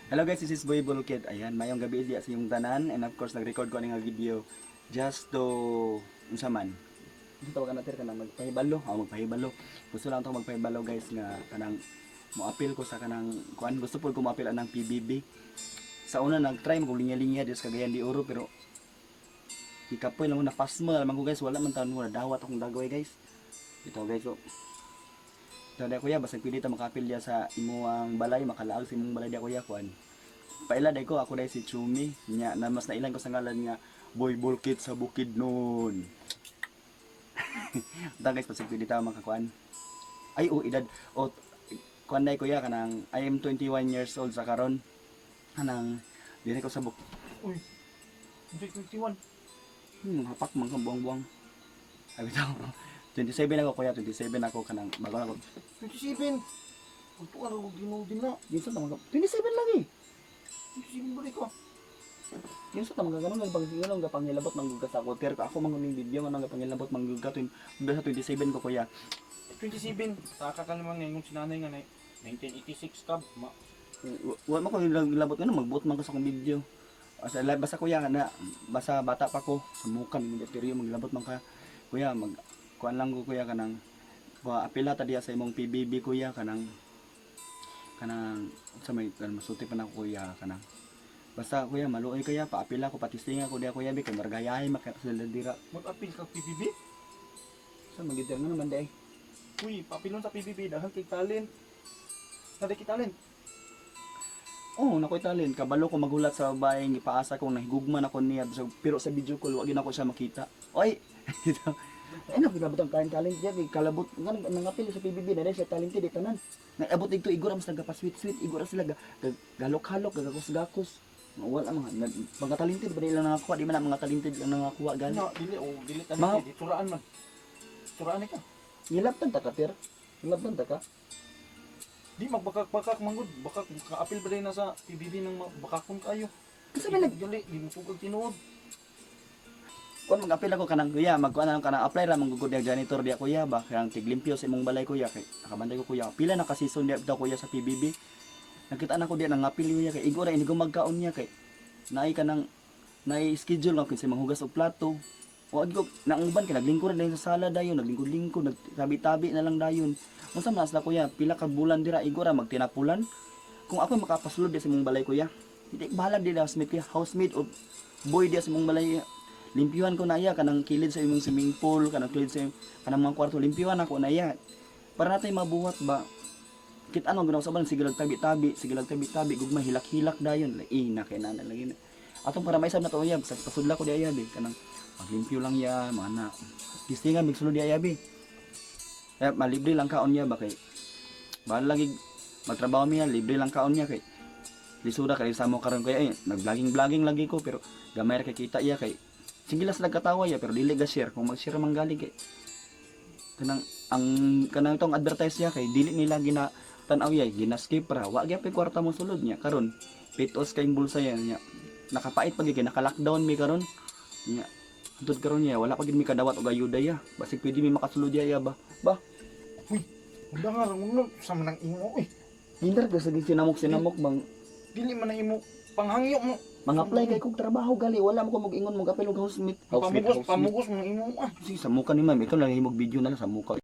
Hello guys, this is Boy Bulkit. Ayan, mayong gabi diya sa inyong tanan and of course nag-record ko nga video just to unsa man. Ito tawagan natin kanang magpahibalo, magpahibalo. Gusto lang to magpahibalo guys nga kanang mo-appeal ko sa kanang kuan gusto po ko mo-appeal anang PBB. Sa una nag-try mag linya-linya dis Cagayan de Oro pero ikapoy lang na pasma man ko guys, wala man taon mo dawat akong dagway guys. Ito guys so. Dada kuya basta pwede ta makapil dia sa imuang balay makalaag sa imong balay dia kuya kuan. Paila day ko ako day si Chumi nya na mas nailan ko sa ngalan nga Boy Bulkit sa bukid noon. Da guys basta pwede ta makakuan. Ay edad kuan day kuya kanang I am 21 years old sa karon. Kanang dili ko sa Uy, 21. hapak man ka buang-buang. Abi daw. 27 ako kuya, 27 ako kanang bago ako. 27. Ito ka rin din na. Ginsa ta mga 27 lagi. 27 balik ka. Ginsa ta mga ganun lang pag siguro nga pangilabot manggugat ako. Pero ako manguning video nga nga pangilabot manggugat sa 27 ko kuya. 27. Taka ka naman ngayon sinanay nga na 1986 ka. Wa man ko nilabot nga magbuot man ko sa akong video. Basta kuya na basta bata pa ko sa mukan pero maglabot man ka kuya kuan lang ko kuya kanang apila ta diya sa imong PBB kuya kanang sa may masuti pa na kuya kanang basta kuya maluoy kaya paapila ko patistinga ko diya kuya bi kay margayahay makasala dira Mag-apil ka PBB? sa magider nga naman day Uy, papilon sa PBB dahil kay talent. Nadi kay talent. nakoy talent kabalo ko magulat sa bahay gipaasa ko nahigugman ako niya pero sa video call wag na ko siya makita oy dito ano gilabot ang kain talent diya kalabot nga nangapil sa PBB na siya talented di tanan nagabot igto igor mas nagapa-sweet igor sila galok-halok gagakos-gakos wala mga talented ba nila nakakuha di man mga talented lang nakakuha gani Dili talent. Di turaan man. Turaan ka. ngilabtan ta ka per ngilabtan ta ka Di magbakak-bakak manggod. Bakak ka-apil ba rin na sa PBB ng bakakon kayo. kasi man Gali, di mo tugag tinuod. kung mag-apil ako kanang kuya magkuan na kanang apply ra manggugod ang janitor diya kuya ba kanang tiglimpyo sa imong balay kuya kay nakabantay ko kuya pila na ka season diya daw kuya sa PBB nakita na ko diya nang apil kuya kay igora hindi ko magkaon niya kay naay kanang naay schedule nga kinsa manghugas og plato o ko naanguban kay naglingkod dayon sa sala dayon naglingkod-lingkod nagtabi-tabi na lang dayon unsa man asla kuya pila ka bulan dira igora magtinapulan kung ako makapasulod diya sa imong balay kuya hindi bahala di housemate o boy diya sa imong balay limpyuhan ko na iya kanang kilid sa imong swimming pool kanang kilid sa kanang mga kwarto limpyuhan ako na iya para natay mabuhat ba kit ano ginaw sa balang sige tabi gugma hilak-hilak dayon na kay nana lagi na atong para maisab na to iya sa pasudla ko di iya be kanang maglimpyo lang ya mana distingan migsulod di iya be malibre lang kaon niya ba kay bahal lagi magtrabaho niya libre lang kaon niya kay lisuda kay sa mo karon kay nag-vlogging lagi ko pero gamay ra kay kita iya kay sige lang sila katawa ya pero dili ga share kung mag-share man galing kay kanang tong advertise niya kay dili nila gina tan-aw ya gina-skip ra wa gyapon kwarta mo sulod niya karon pitos kay bulsa niya nakapait pag kay naka-lockdown mi karon niya antud karon niya wala pa gid mi kadawat og ayuda ya basig pwede mi makasulod ya ba Uy, wala nga rin sa manang imo. Uy, hindar ka sa sinamok bang dili man na imo panghangyo mo. mga apply kay kog trabaho gali wala mo ko mag-ingon mag apel og housemate Pamugos mo ng imo. sige sa muka ni ma'am ikaw lang himog video na lang sa muka